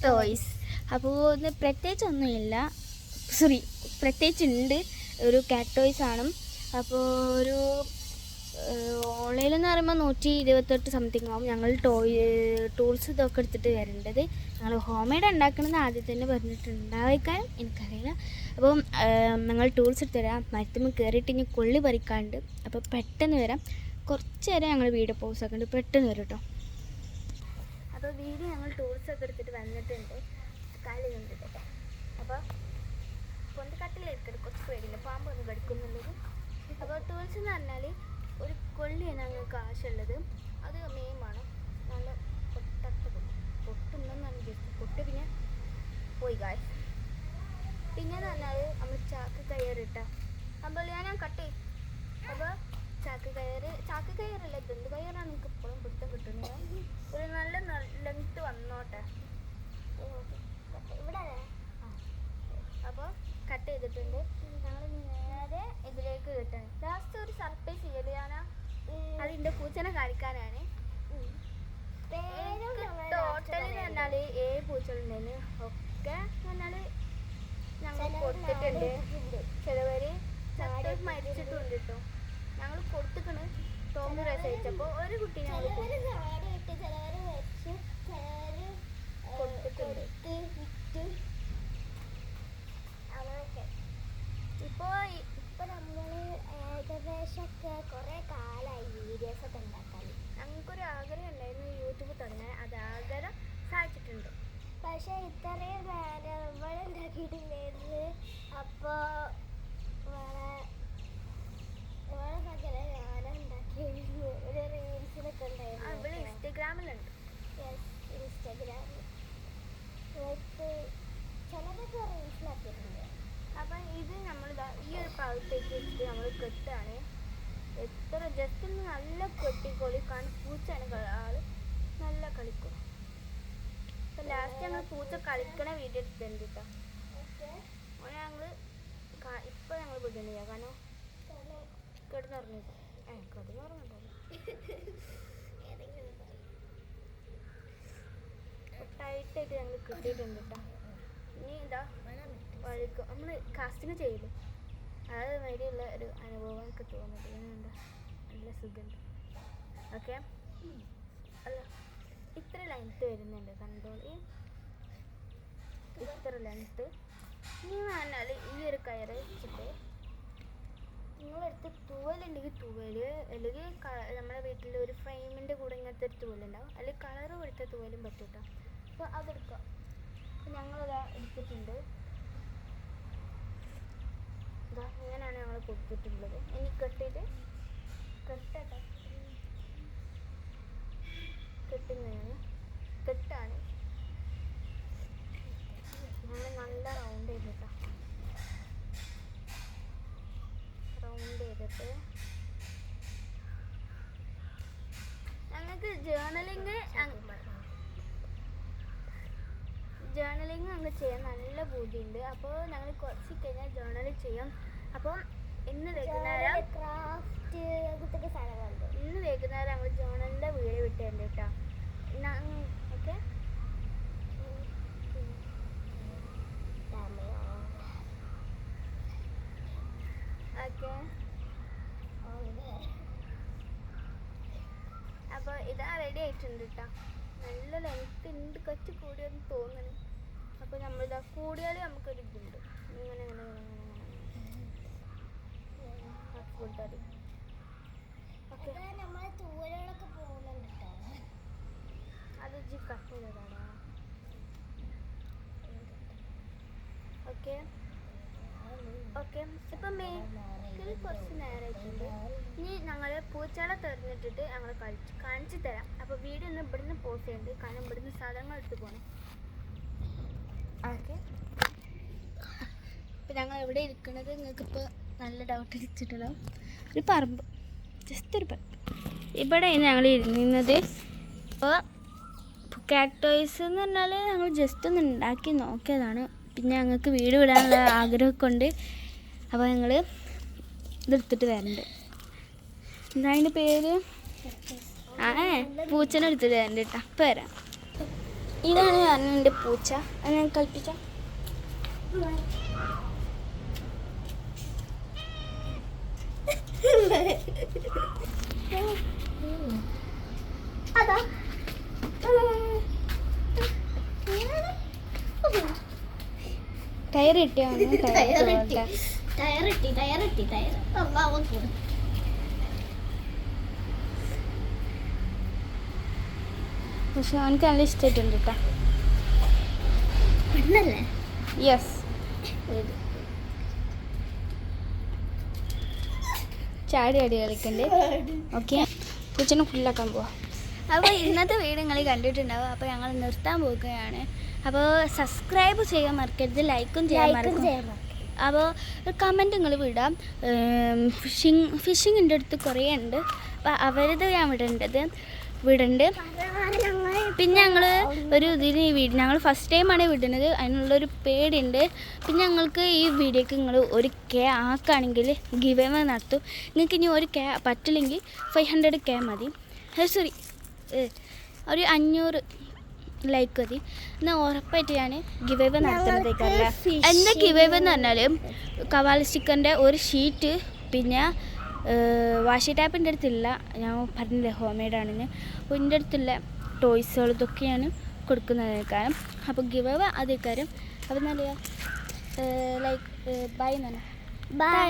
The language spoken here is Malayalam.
ടോയ്സ്. അപ്പോൾ ഒന്ന് പ്രത്യേകിച്ചൊന്നുമില്ല, സോറി പ്രത്യേകിച്ചുണ്ട്, ഒരു കാറ്റ് ടോയ്സ് ആണ്. അപ്പോൾ ഒരു ഓൺലൈനിൽ എന്ന് പറയുമ്പോൾ 128 സംതിങ് ആവും. ഞങ്ങൾ ടൂൾസ് ഇതൊക്കെ എടുത്തിട്ട് വരേണ്ടത്. ഞങ്ങൾ ഹോം മെയ്ഡ് ഉണ്ടാക്കണമെന്ന് ആദ്യം തന്നെ പറഞ്ഞിട്ടുണ്ടായിരിക്കാൻ എനിക്കറിയില്ല. അപ്പം ഞങ്ങൾ ടൂൾസ് എടുത്ത് തരാം. മരത്തുമ്പോൾ കയറിയിട്ട് ഇനി കൊള്ളി പറിക്കാണ്ട്. അപ്പോൾ പെട്ടെന്ന് വരാം. കുറച്ച് നേരം ഞങ്ങൾ വീഡിയോ പോസ് ആക്കുന്നുണ്ട്, പെട്ടെന്ന് വരും കേട്ടോ. അപ്പോൾ വീഡിയോ ഞങ്ങൾ ടൂൾസൊക്കെ എടുത്തിട്ട് വന്നിട്ടുണ്ട്. കാലിൽ കണ്ടിട്ട് അപ്പോൾ കൊണ്ട് കട്ടിലെടുക്കരുത്, കുറച്ച് പേടിയില്ല, പാമ്പൊന്നും കടിക്കുന്നുള്ളത്. അപ്പോൾ ടൂൾസ് എന്ന് പറഞ്ഞാൽ ഒരു കൊള്ളിയാണ് ഞങ്ങൾക്ക് ആവശ്യമുള്ളത്. അത് മെയിൻ വേണം. നല്ല പൊട്ടത്ത പൊട്ടുണ്ടെന്നാണ് ജസ്റ്റ് പൊട്ട്, പിന്നെ പോയി കായ്. പിന്നെയെന്ന് പറഞ്ഞാൽ നമ്മൾ ചാക്ക് കയറിട്ട അപ്പോൾ ഞാൻ കട്ട് ചെയ്യും. അപ്പോൾ ചാക്ക് കയറല്ല, ദന്ത് കയറാണ് എനിക്ക് ഇപ്പോഴും പിടുത്തം കിട്ടുന്നത്. ഒരു നല്ല ലെങ്ത്ത് വന്നോട്ടെ ഇവിടെ. അപ്പോൾ കട്ട് ചെയ്തിട്ടുണ്ട്. ഞങ്ങൾ നേരെ ഇതിലേക്ക് കിട്ടണം. ലാസ്റ്റ് ഒരു സർപ്രൈസ് ചെയ്യലാണ്, അതിൻ്റെ പൂച്ചനെ കാണിക്കാനാണ്. ടോട്ടൽ എന്ന് പറഞ്ഞാൽ 7 പൂച്ചകളുണ്ടെന്ന് ഒക്കെ പറഞ്ഞാൽ ഞങ്ങൾ കൊടുത്തിട്ടുണ്ട്. ചിലവര് മരിച്ചിട്ടുണ്ട് കേട്ടോ. ഞങ്ങൾ കൊടുത്തിക്കണ് ടോമി റസയിച്ചപ്പോൾ ഒരു കുട്ടി ഞങ്ങൾ കൊടുത്തിട്ടുണ്ട്. ഇപ്പോൾ നമ്മൾ ഏകദേശമൊക്കെ കുറേ കാലമായി വീഡിയോസൊക്കെ ഉണ്ടാക്കാൻ. ഞങ്ങൾക്കൊരു ആഗ്രഹം ഉണ്ടായിരുന്നു യൂട്യൂബ് തുടങ്ങാൻ. അത് ആഗ്രഹം സാധിച്ചിട്ടുണ്ട്. പക്ഷേ ഇത്രയും നേരം ഇവിടെ ഉണ്ടാക്കിയിട്ടുണ്ടായിരുന്നു. അപ്പോൾ ഞാനുണ്ടാക്കിയിരുന്നു ഒരു റീൽസിലൊക്കെ ഉണ്ടായിരുന്നു. ഇവിടെ ഇൻസ്റ്റഗ്രാമിലുണ്ട്. ഇൻസ്റ്റഗ്രാമിൽ ചിലതൊക്കെ റീൽസിലാക്കിയിട്ടുണ്ട്. അപ്പം ഇത് നമ്മൾ ഈ ഒരു ഭാഗത്തേക്ക് വെച്ചിട്ട് നമ്മൾ കെട്ടാണ്. എത്ര ജസ്റ്റ് ഒന്ന് നല്ല കെട്ടിക്കൊളി, കാരണം പൂച്ചയാണ് ആൾ നല്ല കളിക്കും. അപ്പം ലാസ്റ്റ് ഞങ്ങൾ പൂച്ച കളിക്കണ വീഡിയോ എടുത്തിട്ടുണ്ട് കേട്ടോ. അപ്പോൾ ഞങ്ങൾ ഇപ്പം ഞങ്ങൾ വിടണില്ല, കാരണം കിടന്നുറങ്ങിട്ട് ടൈറ്റായിട്ട് ഞങ്ങൾ കിട്ടിയിട്ടുണ്ട് കേട്ടോ. ഇനി ഇതാ വഴുക്കും നമ്മൾ കാസ്റ്റിങ് ചെയ്യില്ലേ, അത് വരെയുള്ള ഒരു അനുഭവം എനിക്ക് തോന്നുന്നത്. ഇങ്ങനെയുണ്ട്, നല്ല സുഖമുണ്ട്. ഓക്കെ, അല്ല ഇത്ര ലെങ്ത്ത് വരുന്നുണ്ട്, കണ്ടോൾ. ഇത്ര ലെങ്ത്ത്. ഇനി പറഞ്ഞാൽ ഈ ഒരു കയറ് വെച്ചിട്ട് നിങ്ങളെടുത്ത് തൂവലുണ്ടെങ്കിൽ തൂവൽ, അല്ലെങ്കിൽ നമ്മുടെ വീട്ടിൽ ഒരു ഫ്രെയിമിൻ്റെ കൂടെ ഇങ്ങനത്തെ ഒരു തൂവലുണ്ടാവും, അല്ലെങ്കിൽ കളറ് കൊടുത്ത തൂവലും പറ്റും കേട്ടോ. അപ്പോൾ അതെടുക്കാം. അപ്പോൾ ഞങ്ങളിതാ എടുത്തിട്ടുണ്ട്. ഇതാ ഇങ്ങനെയാണ് ഞങ്ങൾ കൊടുത്തിട്ടുള്ളത്. ഇനി കെട്ടിയിട്ട് കെട്ടാണ് ഞങ്ങൾ നല്ല റൗണ്ട് ചെയ്തിട്ടാ. റൗണ്ട് ചെയ്തിട്ട് ഞങ്ങൾക്ക് ജേർണലിങ് ഞങ്ങൾ ചെയ്യാൻ നല്ല ബുദ്ധിയുണ്ട്. അപ്പോൾ ഞങ്ങൾ കുറച്ച് കഴിഞ്ഞാൽ ജേർണൽ ചെയ്യാം. അപ്പം ഇന്ന് വൈകുന്നേരം ഞങ്ങൾ ജേർണലിൻ്റെ വീഡിയോ വിട്ടിട്ടുണ്ട് കേട്ടോ. Okay, okay. അപ്പോൾ ഇതാ റെഡി ആയിട്ടുണ്ട് കേട്ടോ. നല്ല ലെങ്ത്ത് ഉണ്ട്, കുറച്ച് കൂടിയെന്ന് തോന്നുന്നു. അപ്പോൾ നമ്മളിതാ കൂടിയാൽ നമുക്കൊരു ഇതുണ്ട്, ഇങ്ങനെ ഇങ്ങനെ കൊടുത്താൽ. ഓക്കെ, അത് കട്ട് ചെയ്തതാണോ? Okay okay. ഇപ്പം മേക്കിൽ കുറച്ച് നേരമായിട്ടുണ്ട്. ഇനി ഞങ്ങൾ പൂച്ചകളെ തെരഞ്ഞിട്ടിട്ട് ഞങ്ങൾ കാണിച്ചു തരാം. അപ്പോൾ വീഡിയോ ഒന്ന് ഇവിടുന്ന് പോസ്റ്റ് ചെയ്യുന്നുണ്ട്, കാരണം ഇവിടുന്ന് സാധനങ്ങൾ എടുത്ത് പോകണം. ഓക്കെ, ഇപ്പം ഞങ്ങൾ എവിടെ ഇരിക്കുന്നത് നിങ്ങൾക്കിപ്പോൾ നല്ല ഡൗട്ട് അടിച്ചിട്ടുണ്ടാവും. ഒരു പറമ്പ്, ജസ്റ്റ് ഒരു പറമ്പ്. ഇവിടെ ഞങ്ങൾ ഇരുന്നത്. അപ്പോൾ കാറ്റ് ടോയ്സ് എന്ന് പറഞ്ഞാൽ ഞങ്ങൾ ജസ്റ്റ് ഒന്ന് ഉണ്ടാക്കി നോക്കിയതാണ്. പിന്നെ ഞങ്ങൾക്ക് വീട് വിടാനുള്ള ആഗ്രഹമൊക്കെ ഉണ്ട്. അപ്പോൾ ഞങ്ങൾ ഇതെടുത്തിട്ട് വരുന്നുണ്ട്. എന്താ അതിൻ്റെ പേര്? ആ പൂച്ചനെ എടുത്തിട്ട് തരണ്ട കേട്ടോ അപ്പം വരാം. ഇതാണ് ഞാൻ എൻ്റെ പൂച്ച. അത് ഞാൻ കളിപ്പിച്ച അതാ ടയർ കിട്ടിയാണ്. പക്ഷെ അവനക്ക് നല്ല ഇഷ്ടമായിട്ടുണ്ട് കേട്ടോ. യെസ്, ചാടി അടി കളിക്കണ്ടേ. ഓക്കെ, പൂച്ചനെ ഫുള്ളാക്കാൻ പോവാം. അപ്പോൾ ഇന്നത്തെ വീഡിയോ നിങ്ങൾ കണ്ടിട്ടുണ്ടാവും. അപ്പോൾ ഞങ്ങൾ നിർത്താൻ പോകുകയാണ്. അപ്പോൾ സബ്സ്ക്രൈബ് ചെയ്യാൻ മറക്കരുത്, ലൈക്കും ചെയ്യാൻ മറക്കരുത്. അപ്പോൾ കമൻറ്റ് നിങ്ങൾ വിടാം. ഫിഷിങ്ങിൻ്റെ അടുത്ത് കുറേ ഉണ്ട്, അപ്പോൾ അവരത് ഞാൻ വിടണ്ട്. പിന്നെ ഞങ്ങൾ ഞങ്ങൾ ഫസ്റ്റ് ടൈമാണ് വിടുന്നത്, അതിനുള്ളൊരു പേടിയുണ്ട്. പിന്നെ ഞങ്ങൾക്ക് ഈ വീഡിയോക്ക് നിങ്ങൾ ഒരു കെ ആക്കുകയാണെങ്കിൽ ഗിവ് അവേ നടത്തും. നിങ്ങൾക്ക് ഇനി ഒരു കെ പറ്റില്ലെങ്കിൽ 500K മതി. സോറി, ഒരു 500 ലൈക്ക് മതി. എന്നാൽ ഉറപ്പായിട്ട് ഞാൻ ഗിവ് അവേ നടത്തുന്നതേക്കല്ല. എന്താ ഗിവ് അവേ എന്ന് പറഞ്ഞാൽ കവാല സ്റ്റിക്കറിൻ്റെ ഒരു ഷീറ്റ്, പിന്നെ വാഷി ടാപ്പിൻ്റെ അടുത്തില്ല, ഞാൻ പറഞ്ഞില്ലേ ഹോം മെയ്ഡാണെന്ന്. അപ്പോൾ എൻ്റെ അടുത്തുള്ള ടോയ്സുകൾ ഇതൊക്കെയാണ് കൊടുക്കുന്നതിനേക്കാരം. അപ്പോൾ ഗിവ് അവേ അതേക്കാരം. അപ്പോൾ നല്ല ലൈക്ക് ബൈ എന്നാണ്. ബൈ.